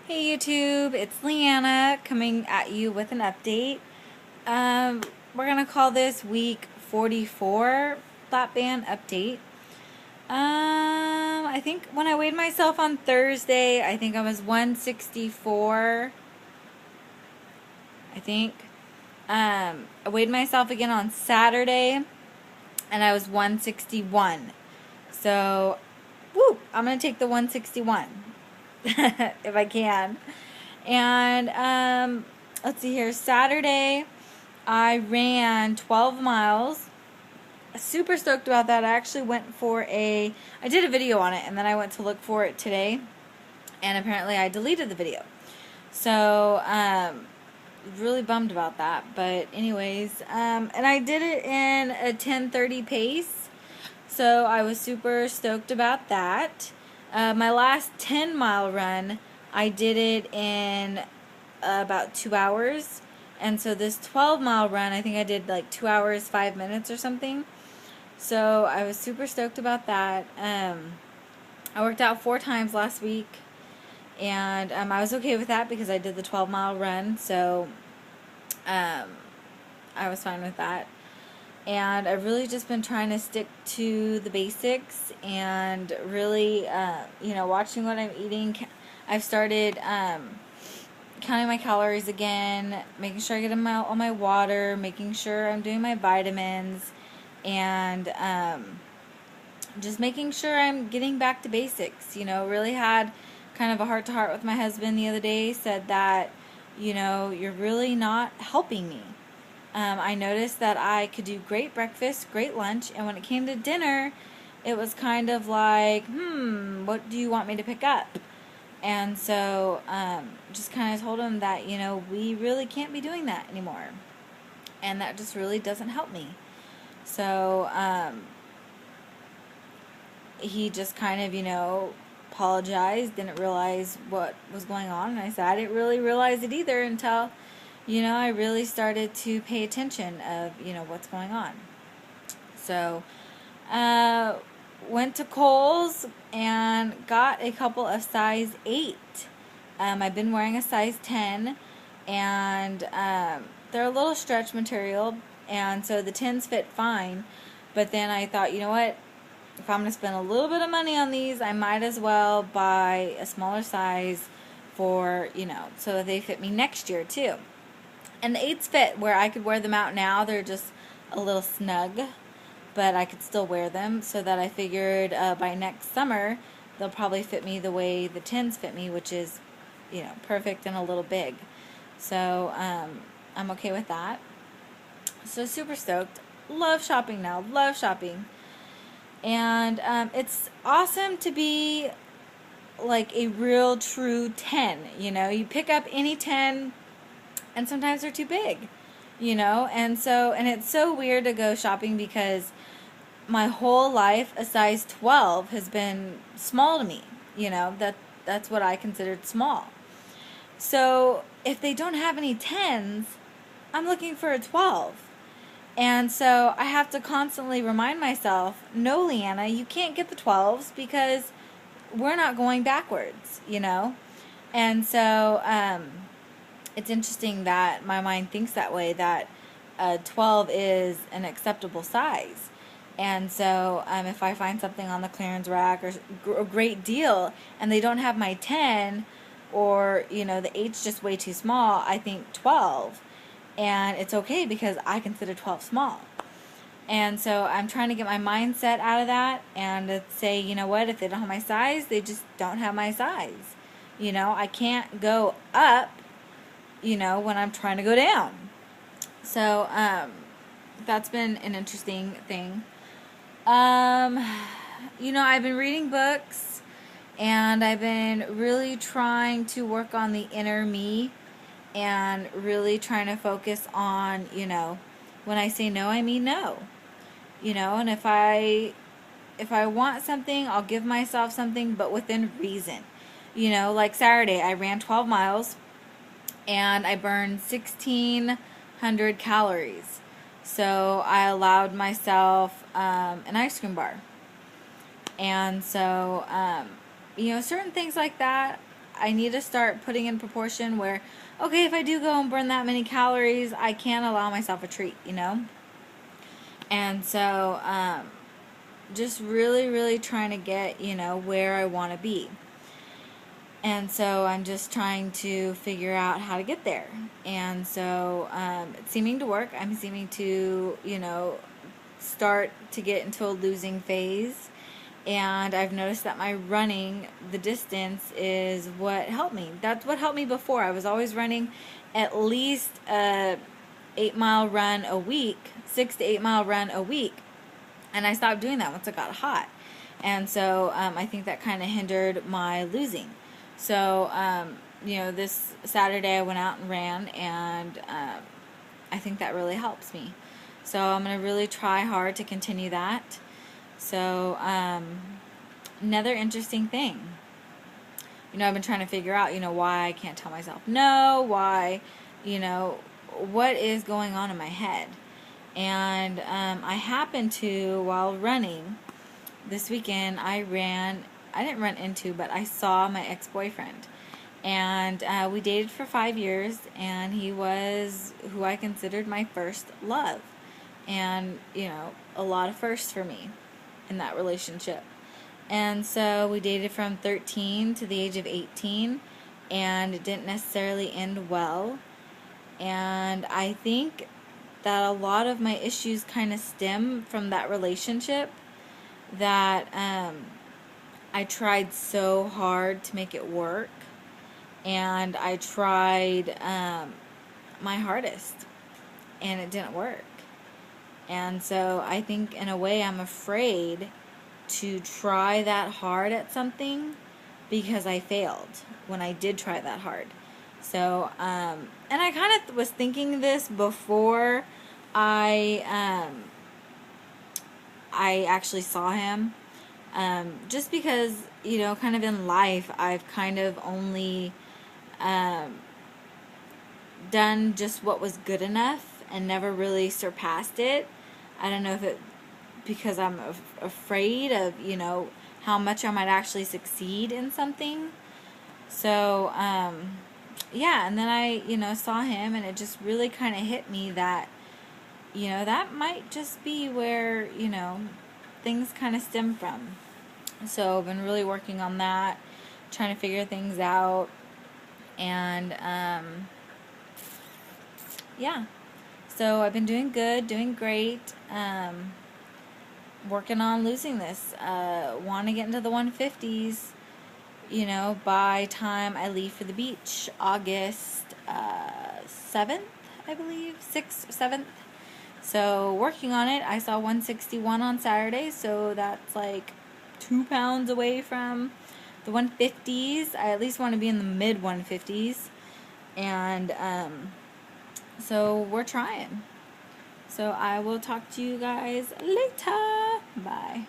Hey YouTube, it's Leanna coming at you with an update. We're gonna call this week 44 flat band update. I think when I weighed myself on Thursday, I think I was 164. I think. I weighed myself again on Saturday, and I was 161. So, woo! I'm gonna take the 161 if I can. And let's see here. Saturday, I ran 12 miles. Super stoked about that. I actually went for I did a video on it, and then I went to look for it today, and apparently I deleted the video. So, really bummed about that. But anyways, and I did it in a 10:30 pace. So I was super stoked about that. My last 10-mile run, I did it in about 2 hours. And so this 12-mile run, I think I did like 2 hours, 5 minutes or something. So I was super stoked about that. I worked out 4 times last week. And I was okay with that because I did the 12-mile run. So I was fine with that. And I've really just been trying to stick to the basics and really, watching what I'm eating. I've started counting my calories again, making sure I get all my water, making sure I'm doing my vitamins, and just making sure I'm getting back to basics. Really had kind of a heart-to-heart with my husband the other day, said that, you're really not helping me. I noticed that I could do great breakfast, great lunch, and when it came to dinner, it was kind of like, what do you want me to pick up? And so, just kind of told him that, we really can't be doing that anymore. And that just really doesn't help me. So, he just kind of, apologized, didn't realize what was going on. And I said, I didn't really realize it either until I really started to pay attention of, what's going on. So, went to Kohl's and got a couple of size 8. I've been wearing a size 10, and they're a little stretch material, and so the 10s fit fine. But then I thought, you know what? If I'm going to spend a little bit of money on these, I might as well buy a smaller size for, so that they fit me next year too. And the 8s fit where I could wear them out now. They're just a little snug, but I could still wear them, so that I figured by next summer they'll probably fit me the way the 10s fit me, which is, perfect and a little big. So I'm okay with that. So super stoked. Love shopping now. Love shopping. And it's awesome to be like a real true 10. You pick up any 10, and sometimes they're too big, and it's so weird to go shopping because my whole life a size 12 has been small to me. That's what I considered small. So if they don't have any 10s, I'm looking for a 12. And so I have to constantly remind myself, no, Leanna, you can't get the 12s because we're not going backwards, And so it's interesting that my mind thinks that way, that 12 is an acceptable size. And so if I find something on the clearance rack or a great deal and they don't have my 10, or, the 8's just way too small, I think 12. And it's okay because I consider 12 small. And so I'm trying to get my mindset out of that and to say, you know what, if they don't have my size, they just don't have my size. I can't go up, when I'm trying to go down. So that's been an interesting thing. I've been reading books, and I've been really trying to work on the inner me and really trying to focus on, when I say no, I mean no. And if I want something, I'll give myself something, but within reason. Like Saturday, I ran 12 miles, and I burned 1,600 calories. So I allowed myself an ice cream bar. And so, certain things like that, I need to start putting in proportion where, okay, if I do go and burn that many calories, I can allow myself a treat, you know? And so, just really, really trying to get, you know, where I want to be. And so I'm just trying to figure out how to get there. And so it's seeming to work. I'm seeming to, you know, start to get into a losing phase. And I've noticed that my running the distance is what helped me. That's what helped me before. I was always running at least a 8-mile run a week, 6 to 8 mile run a week. And I stopped doing that once it got hot. And so I think that kind of hindered my losing. So, you know, this Saturday I went out and ran, and I think that really helps me. So I'm going to really try hard to continue that. So, another interesting thing. You know, I've been trying to figure out, you know, why I can't tell myself no, why, you know, what is going on in my head. And I happened to, while running this weekend, I didn't run into, but I saw my ex-boyfriend. And we dated for 5 years, and he was who I considered my first love. And, you know, a lot of firsts for me in that relationship. And so we dated from 13 to the age of 18, and it didn't necessarily end well. And I think that a lot of my issues kind of stem from that relationship, that I tried so hard to make it work, and I tried my hardest, and it didn't work. And so I think in a way I'm afraid to try that hard at something because I failed when I did try that hard. So, and I kind of was thinking this before I actually saw him. Just because, you know, kind of in life, I've kind of only done just what was good enough and never really surpassed it. I don't know if it because I'm afraid of, you know, how much I might actually succeed in something. So, yeah, and then I, you know, saw him, and it just really kind of hit me that, you know, that might just be where, you know, things kind of stem from. So I've been really working on that, trying to figure things out, and yeah. So I've been doing good, doing great, working on losing this. Want to get into the 150s, you know, by time I leave for the beach, August 7th, I believe, 6th, 7th. So working on it. I saw 161 on Saturday, so that's like 2 pounds away from the 150s. I at least want to be in the mid 150s. And so we're trying. So I will talk to you guys later. Bye.